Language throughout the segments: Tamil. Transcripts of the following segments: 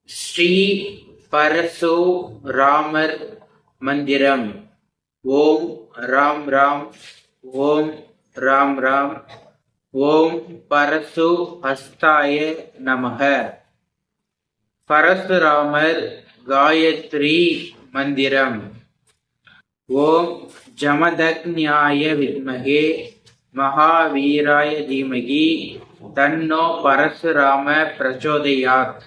ஸ்ரீ பரசு ராமர் மந்திரம். ஓம் ராம் ராம், ஓம் ராம் ராம், ஓம் பரசு ஹஸ்தாய நமக. பரசுராமர் காயத்ரி மந்திரம். ஓம் ஜமதக்ஞாய வித்மகே மகாவீராய தீமகி தன்னோ பரசுராம பிரச்சோதயாத்.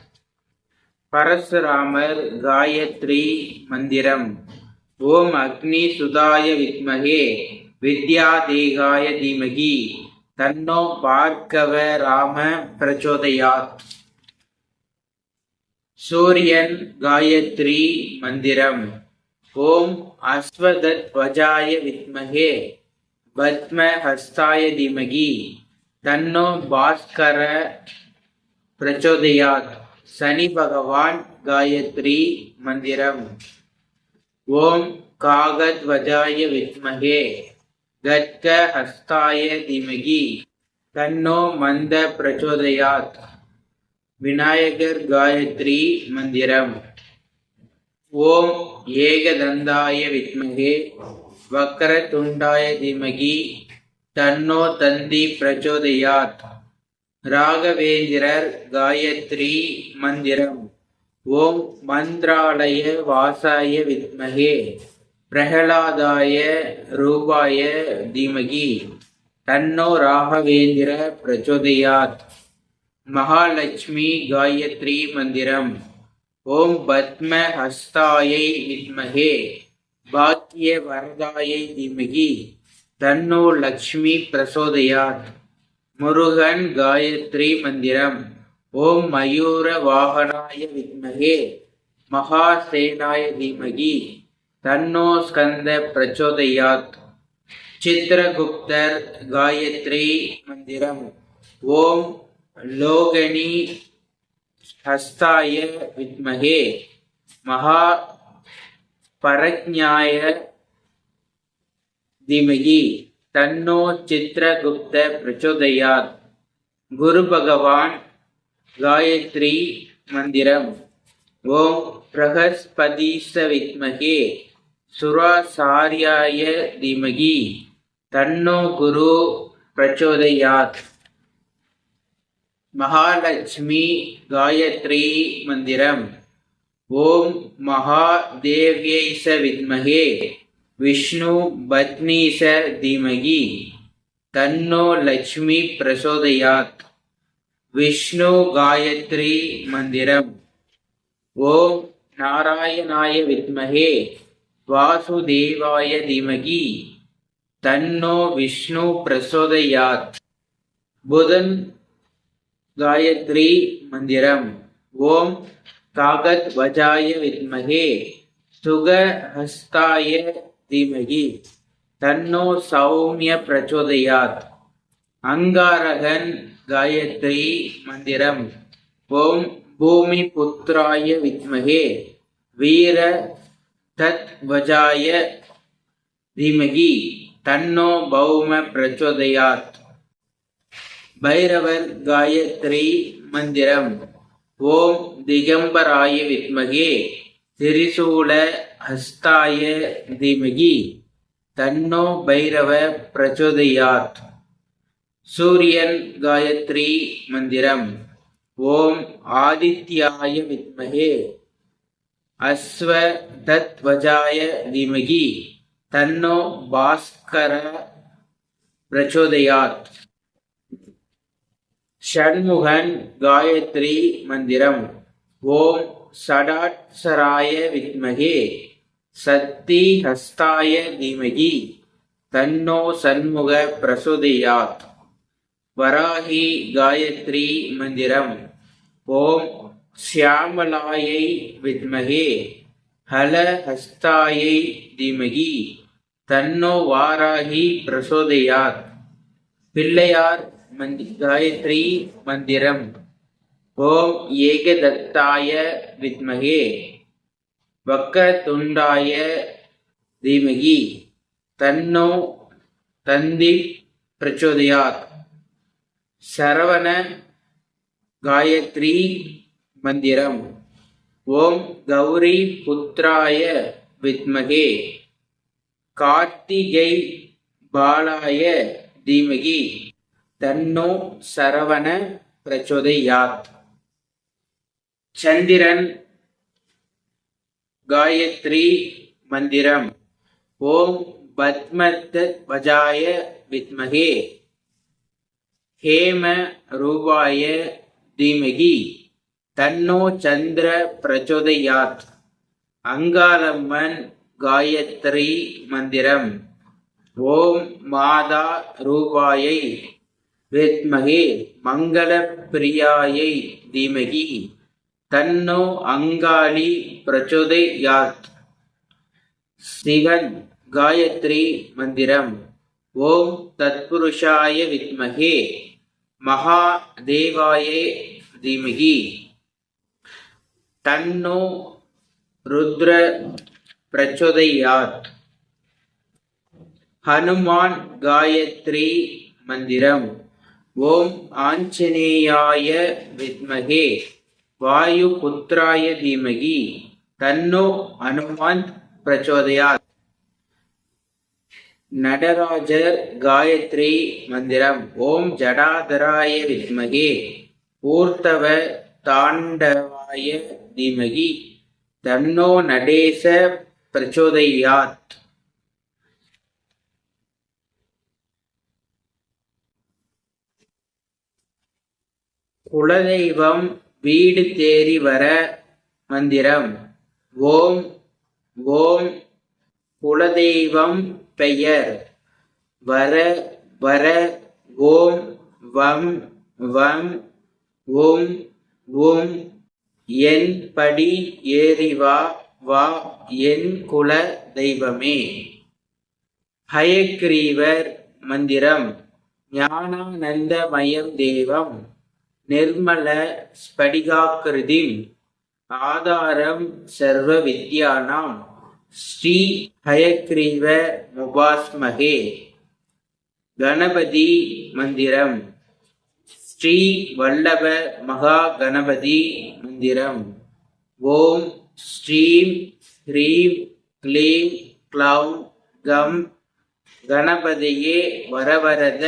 பரசுராமர் காயத்ரி மந்திரம். ஓம் அக்னி சுதாய வித்மகே வித்யாதேகாய தீமகி தன்னோ பார்கவ ராம பிரச்சோதயாத். சூரியன் காயத்ரி மந்திரம். ஓம் அஸ்வதத்வஜாய வித்மகே பத்ம ஹஸ்தாய தீமகி தன்னோ பாஸ்கர பிரச்சோதயாத். சனி பகவான் காயத்ரி மந்திரம். ஓம் காகத்வஜாய வித்மகே கத்க ஹஸ்தாய தீமகி தன்னோ மந்த பிரச்சோதயாத். விநாயகர் காயத்ரி மந்திரம். ஓம் ஏகதந்தாய வித்மகே வக்ரதுண்டாய தீமகி தன்னோ தந்தி பிரச்சோதயாத். ராகவேந்திரர் காயத்ரி மந்திரம். ஓம் மந்த்ராலய வாசாய வித்மகே பிரஹலாதாய ரூபாய தீமகி தன்னோ ராகவேந்திர பிரச்சோதயாத். மகாலட்சுமி காயத்ரி மந்திரம். ஓம் பத்ம ஹஸ்தாயை வித்மகே பாக்ய வரதாயை தீமகி தன்னோ லக்ஷ்மி பிரசோதயாத். முருகன் காயத்ரி மந்திரம். ஓம் மயூர வாகனாய வித்மகே மகாசேனாய தீமகி தன்னோ ஸ்கந்த பிரச்சோதயாத். சித்ரகுப்தர் காயத்ரி மந்திரம். ஓம் லோகனி ஹஸ்தாய வித்மகே மகா பரஜ்ஞாய தீமகி தன்னோ சித்ரகுப்த பிரச்சோதயாத். குரு பகவான் காயத்ரி மந்திரம். ஓம் பிரகஸ்பதீஷ வித்மகே சுராசார்யாய தீமகி தன்னோ குரு பிரச்சோதயாத். மகாலட்சுமி காயத்ரி மந்திரம். ஓம் மகாதேவ்யைஷ வித்மகே விஷ்ணு பத்னீஷ தீமகி தன்னோ லட்சுமி பிரசோதயாத். விஷ்ணு காயத்ரி மந்திரம். ஓம் நாராயணாய வித்மகே வாசுதேவாய தீமகி தன்னோ விஷ்ணு பிரசோதயாத். புதன் காயத்ரி மந்திரம். ஓம் காகத்வஜாய வித்மகே சுகஹஸ்தாய தீமகி தன்னோ சௌமிய பிரச்சோதயாத். அங்காரகன் காயத்ரி மந்திரம். ஓம் பூமி புத்ராய வித்மகே வீர தத்வஜாய தீமகி தன்னோ பௌம பிரச்சோதயாத். பைரவர் காயத்ரி மந்திரம். ஓம் திகம்பராய வித்மகே திரிசூல ஹஸ்தாய தீமகி தன்னோ பைரவ பிரச்சோதயாத். சூரியன் காயத்ரி மந்திரம். ஓம் ஆதித்யாய வித்மகே அஸ்வதத்வஜாய தீமகி தன்னோ பாஸ்கர பிரச்சோதயாத். ஷண்முகன் காயத்ரி மந்திரம். ஓம் ஷடாட்சராய வித்மகே சக்தி ஹஸ்தாய தீமகி தன்னோ சண்முக பிரசோதயாத். வராகி காயத்ரி மந்திரம். ஓம் ஷியாமலாயை வித்மகே ஹலஹஸ்தாயை தீமகி தன்னோ வாராகி பிரசோதயாத். பிள்ளையார் காயத்ரி மந்திரம். ஓம் ஏகதத்தாய வித்மகே வக்ரதுண்டாய தீமகி தன்னோ தந்தி பிரச்சோதயாத். சரவண காயத்ரி மந்திரம். ஓம் கௌரி புத்ராய வித்மகே கார்த்திகை பாலாய தீமகி தன்னோ சரவண பிரச்சோதயாத். சந்திரன் காயத்ரி மந்திரம். ஓம் பத்மத்வஜாய வித்மகே ஹேம ரூபாய தீமகி தன்னோ சந்திர பிரச்சோதயாத். அங்காளம்மன் காயத்ரி மந்திரம். ஓம் மாதா ரூபாயை வித்மகே மங்கள பிரியாயை தீமகி தன்னோ அங்காளி பிரச்சோதயாத். சிவன் காயத்ரி மந்திரம். ஓம் தத்புருஷாய வித்மகே மகாதேவாய தீமகி தன்னோ ருத்ர பிரச்சோதயாத். ஹனுமான் காயத்ரி மந்திரம். ஓம் ஆஞ்சநேயாய வித்மகே வாயு புத்ராய தீமகி தன்னோ ஹனுமான் பிரச்சோதயாத். நடராஜர் காயத்ரி மந்திரம். ஓம் ஜடாதராய வித்மகே ஊர்த்தவ தாண்டவாய தீமகி தன்னோ நடேச பிரச்சோதயாத். குலதெய்வம் வீடு தேறி வர மந்திரம். ஓம் ஓம் குலதெய்வம் பெயர் வர வர ஓம் வம் வம் ஓம் ஓம் என் படி ஏறி வா வா என் குல தெய்வமே. ஹயக்ரீவர் மந்திரம். ஞானானந்தமயம் தேவம் நிர்மல ஸ்படிகாக்கிருதிம் ஆதாரம் சர்வ வித்யானாம் ஸ்ரீ ஹயக்ரீவ முபாஸ்மகே. கணபதி மந்திரம். ஸ்ரீ வல்லப மகா கணபதி மந்திரம். ஓம் ஸ்ரீம் ஹ்ரீம் க்ளீம் க்ளௌம் கம் கணபதியே வரவரத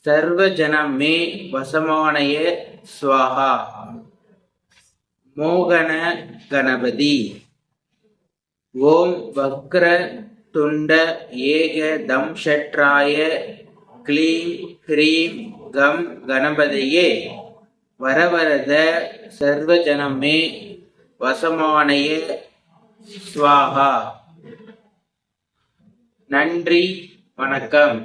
சர்வஜனம் மே வசமானய ஸ்வாஹா. மோகன கணபதி. ஓம் வக்ர துண்ட ஏக தம்ஷட்ராய க்ளீம் ஹ்ரீம் கம் கணபதியே வரவரத சர்வஜனம் மே வசமானய ஸ்வாஹா. நன்றி, வணக்கம்.